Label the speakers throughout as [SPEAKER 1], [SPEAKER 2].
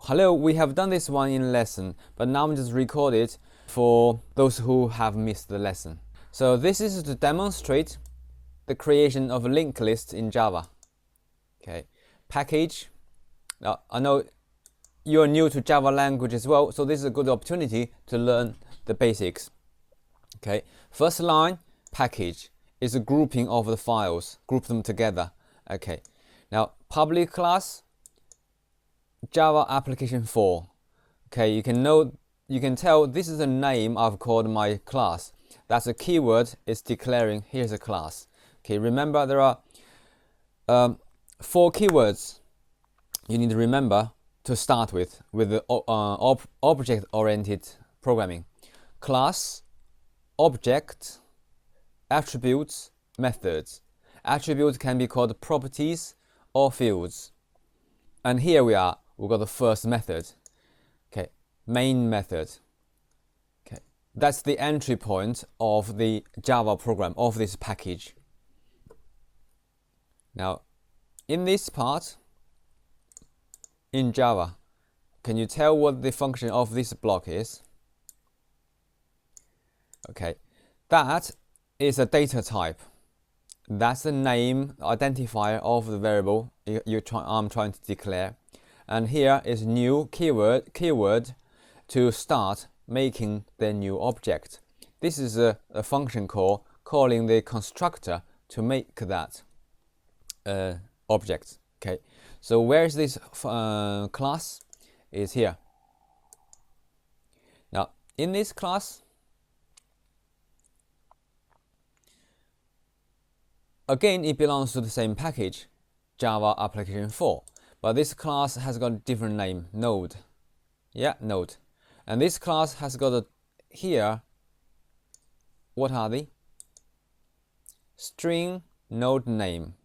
[SPEAKER 1] Hello, we have done this one in lesson, but now I'm just record it for those who have missed the lesson. So this is to demonstrate the creation of a linked list in Java. Okay, package. Now I know you're new to Java language as well, so this is a good opportunity to learn the basics. Okay, first line, package is a grouping of the files, group them together. Okay, now public class, Java application 4. Okay, you can tell this is the name I've called my class. That's a keyword. It's declaring here's a class. Okay, remember there are 4 keywords you need to remember to start with the object-oriented programming. Class, object, attributes, methods. Attributes can be called properties or fields. And here we are. We've got the first method. Okay, main method. Okay, that's the entry point of the Java program, of this package. Now, in this part, in Java, can you tell what the function of this block is? Okay, that is a data type. That's the name identifier of the variable I'm trying to declare. And here is new keyword to start making the new object. This is a function call calling the constructor to make that object. Okay, so where is this class? Is here. Now in this class, again it belongs to the same package, Java application 4. But this class has got a different name, node. Yeah, node. And this class has got here, what are they? String node name.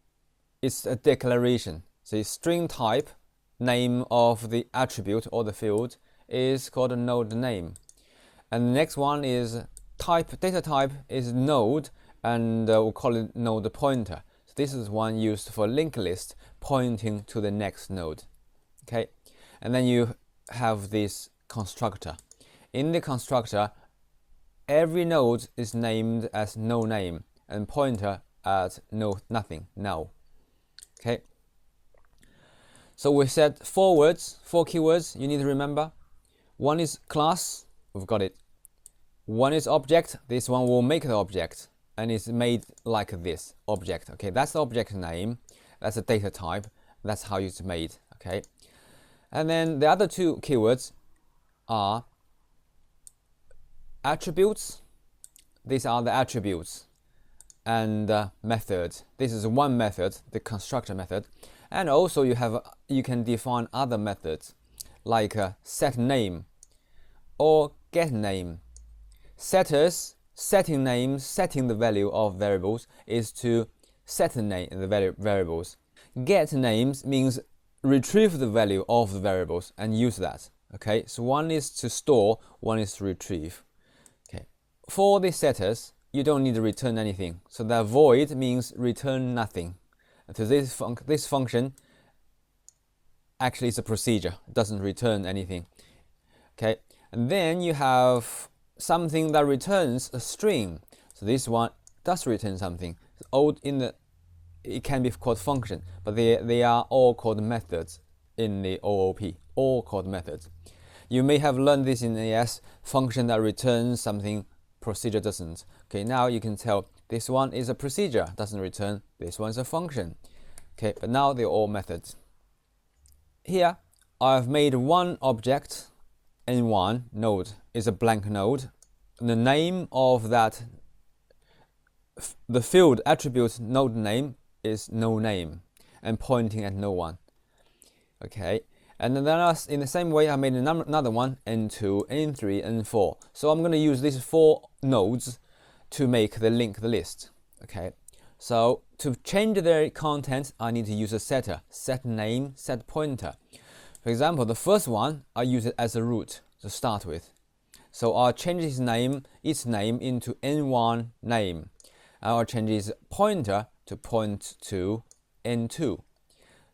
[SPEAKER 1] It's a declaration. So string type, name of the attribute or the field is called a node name. And the next one is type, data type is node, and we'll call it node pointer. This is one used for linked list pointing to the next node. Okay, and then you have this constructor. In the constructor, every node is named as no name and pointer at nothing, null. Okay, so we said 4 words, 4 keywords you need to remember. One is class, we've got it. One is object, this one will make the object. And it's made like this object. Okay, that's the object name, that's the data type, that's how it's made. Okay, and then the other 2 keywords are attributes. These are the attributes, and method. This is one method, the constructor method. And also you can define other methods like set name or get name. Setters, setting names, setting the value of variables is to set the name the variables. Get names means retrieve the value of the variables and use that. Okay, so one is to store, one is to retrieve. Okay, for the setters, you don't need to return anything. So that void means return nothing. So this function actually is a procedure. It doesn't return anything. Okay, and then you have something that returns a string. So this one does return something. It can be called function, but they are all called methods in the OOP, all called methods. You may have learned this in AS, function that returns something, procedure doesn't. Okay, now you can tell this one is a procedure, doesn't return, this one is a function. Okay, but now they're all methods. Here, I've made one object, N1 node is a blank node. The name of that, the field attribute node name is no name and pointing at no one. Okay, and then in the same way I made another one, N2, N3, N4. So I'm going to use these 4 nodes to make the linked list. Okay, so to change their content I need to use a setter, set name, set pointer. For example, the first one I use it as a root to start with. So I'll change its name into N1 name. I'll change its pointer to point to N2.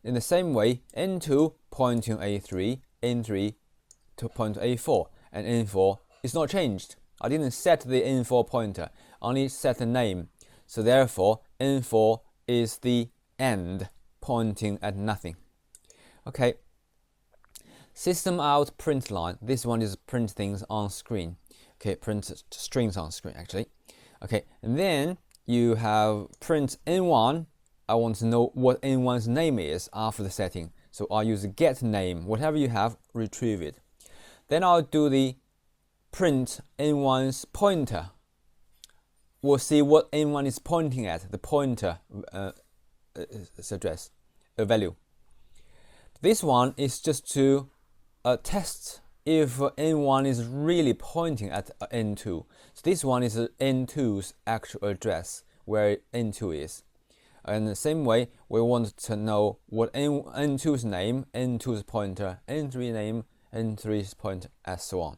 [SPEAKER 1] In the same way, N2 pointing A3, N3 to point to A4, and N4 is not changed. I didn't set the N4 pointer, only set the name. So therefore, N4 is the end pointing at nothing. Okay. System out print line. This one is print things on screen. Okay, print strings on screen actually. Okay, and then you have print N1. I want to know what N1's name is after the setting. So I'll use get name. Whatever you have, retrieve it. Then I'll do the print N1's pointer. We'll see what N1 is pointing at, the pointer address, a value. This one is just to test if N1 is really pointing at N2. So this one is N2's actual address, where N2 is. And the same way, we want to know what N2's name, N2's pointer, N3 name, N3's pointer, and so on.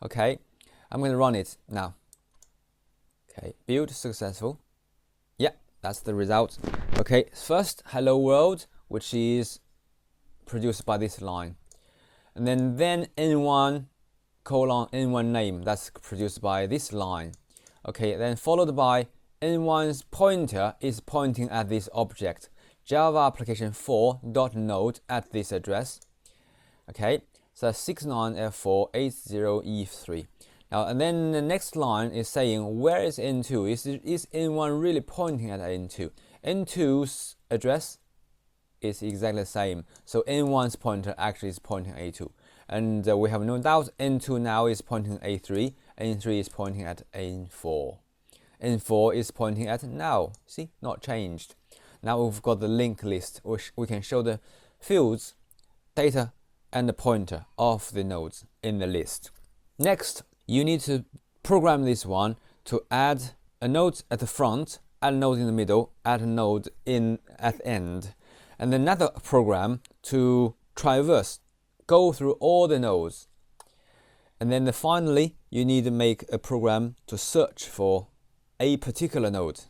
[SPEAKER 1] Okay, I'm going to run it now. Okay, build successful. Yeah, that's the result. Okay, first hello world, which is produced by this line. And then N1 colon N1 name, that's produced by this line. Okay, then followed by N1's pointer is pointing at this object, Java application 4.node at this address. Okay, so 69F480E3. Now, and then the next line is saying, where is N2? Is N1 really pointing at N2? N2's address is exactly the same. So N1's pointer actually is pointing at A2. And we have no doubt N2 now is pointing at A3. N3 is pointing at N4. N4 is pointing at now. See, not changed. Now we've got the linked list, which we can show the fields, data, and the pointer of the nodes in the list. Next, you need to program this one to add a node at the front, add a node in the middle, add a node at the end, and another program to traverse, go through all the nodes. And then finally, you need to make a program to search for a particular node.